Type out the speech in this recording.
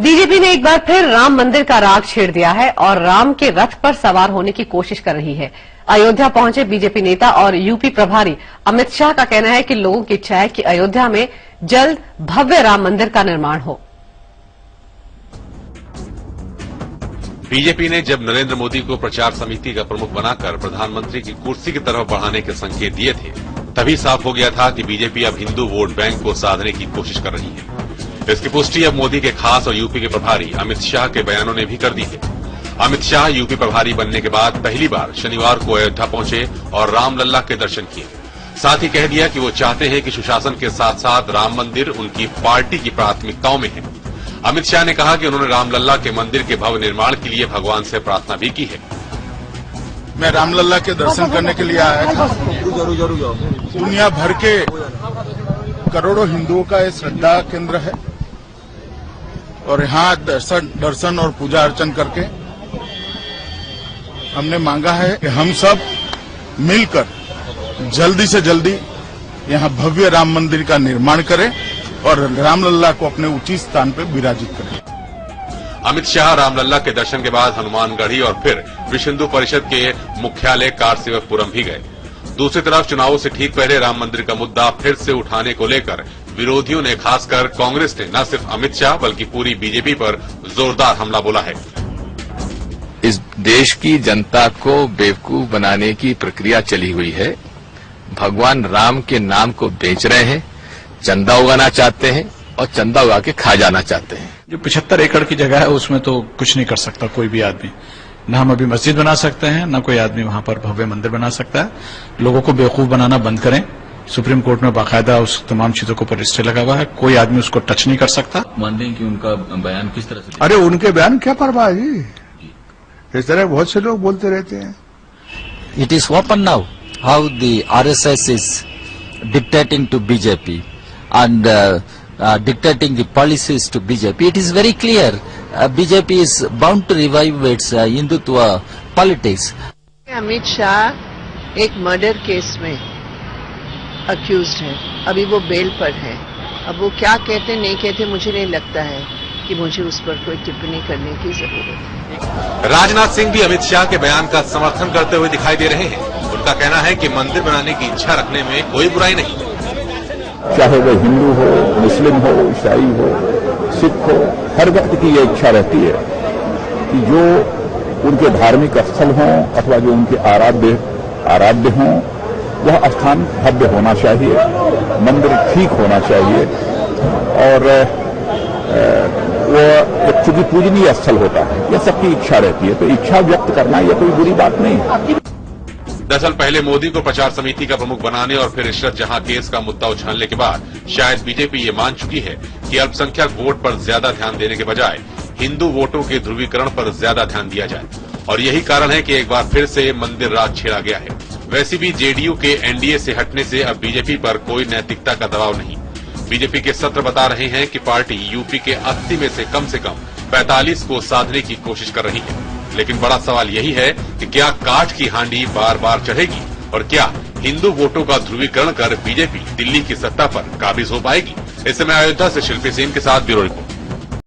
BJP ने एक बार फिर राम मंदिर का राग छेड़ दिया है और राम के रथ पर सवार होने की कोशिश कर रही है। अयोध्या पहुंचे बीजेपी नेता और यूपी प्रभारी अमित शाह का कहना है कि लोगों की इच्छा है कि अयोध्या में जल्द भव्य राम मंदिर का निर्माण हो। बीजेपी ने जब नरेंद्र मोदी को प्रचार समिति का प्रमुख बनाकर प्रधानमंत्री की कुर्सी की तरफ बढ़ाने के संकेत दिए थे, तभी साफ हो गया था कि बीजेपी अब हिंदू वोट बैंक को साधने की कोशिश कर रही है। इसकी पुष्टि अब मोदी के खास और यूपी के प्रभारी अमित शाह के बयानों ने भी कर दी है। अमित शाह यूपी प्रभारी बनने के बाद पहली बार शनिवार को अयोध्या पहुंचे और रामलल्ला के दर्शन किए। साथ ही कह दिया कि वो चाहते हैं कि सुशासन के साथ साथ राम मंदिर उनकी पार्टी की प्राथमिकताओं में है। अमित शाह ने कहा कि उन्होंने रामलल्ला के मंदिर के भव्य निर्माण के लिए भगवान से प्रार्थना भी की है। मैं रामलल्ला के दर्शन करने के लिए आया था। दुनिया भर के करोड़ों हिंदुओं का ये श्रद्धा केंद्र है और यहाँ दर्शन और पूजा अर्चन करके हमने मांगा है कि हम सब मिलकर जल्दी से जल्दी यहाँ भव्य राम मंदिर का निर्माण करें और रामलल्ला को अपने उचित स्थान पर विराजित करें। अमित शाह रामलल्ला के दर्शन के बाद हनुमानगढ़ी और फिर विश्व हिंदू परिषद के मुख्यालय कारसेवकपुरम भी गए। दूसरी तरफ चुनावों से ठीक पहले राम मंदिर का मुद्दा फिर से उठाने को लेकर विरोधियों ने, खासकर कांग्रेस ने, न सिर्फ अमित शाह बल्कि पूरी बीजेपी पर जोरदार हमला बोला है। इस देश की जनता को बेवकूफ बनाने की प्रक्रिया चली हुई है। भगवान राम के नाम को बेच रहे हैं, चंदा उगाना चाहते हैं और चंदा उगा के खा जाना चाहते हैं। जो 75 एकड़ की जगह है उसमें तो कुछ नहीं कर सकता कोई भी आदमी। न हम अभी मस्जिद बना सकते हैं, न कोई आदमी वहां पर भव्य मंदिर बना सकता है। लोगों को बेवकूफ बनाना बंद करें। सुप्रीम कोर्ट में बाकायदा उस तमाम चीजों के ऊपर स्टे लगा हुआ है, कोई आदमी उसको टच नहीं कर सकता। मानते हैं कि उनका बयान किस तरह से? अरे उनके बयान क्या परवाह जी, इस तरह बहुत से लोग बोलते रहते हैं। It is open now how the RSS is dictating to BJP and dictating the policies to BJP. It is very clear BJP is bound to revive its Hindutva politics. Amit Shah एक मर्डर केस में accused है, अभी वो bell पर है। अब वो क्या कहते नहीं कहते मुझे नहीं लगता है कि मुझे उस पर कोई टिप्पणी करने की जरूरत है। राजनाथ सिंह भी अमित शाह के बयान का समर्थन करते हुए दिखाई दे रहे हैं। उनका कहना है कि मंदिर बनाने की इच्छा रखने में कोई बुराई नहीं। चाहे वो हिंदू हो, मुस्लिम हो, ईसाई हो, सिख हो, हर व्यक्ति की ये इच्छा रहती है कि जो उनके धार्मिक स्थल हों अथवा जो उनके आराध्य हों, वह स्थान भव्य होना चाहिए, मंदिर ठीक होना चाहिए और वो एक चूंकि पूजनीय स्थल होता है, यह सबकी इच्छा रहती है। तो इच्छा व्यक्त करना यह कोई बुरी बात नहीं है। दरअसल पहले मोदी को प्रचार समिति का प्रमुख बनाने और फिर इशरत जहां केस का मुद्दा उछालने के बाद शायद बीजेपी ये मान चुकी है कि अल्पसंख्यक वोट पर ज्यादा ध्यान देने के बजाय हिंदू वोटों के ध्रुवीकरण पर ज्यादा ध्यान दिया जाए, और यही कारण है कि एक बार फिर से मंदिर राज छेड़ा गया है। वैसे भी जेडीयू के एनडीए से हटने से अब बीजेपी पर कोई नैतिकता का दबाव नहीं। बीजेपी के सत्र बता रहे हैं कि पार्टी यूपी के 80 में से कम 45 को साधने की कोशिश कर रही है। लेकिन बड़ा सवाल यही है कि क्या काठ की हांडी बार बार चढ़ेगी और क्या हिंदू वोटों का ध्रुवीकरण कर बीजेपी दिल्ली की सत्ता पर काबिज हो पाएगी? इस समय अयोध्या से शिल्पी सेन के साथ ब्यूरो रिपोर्ट।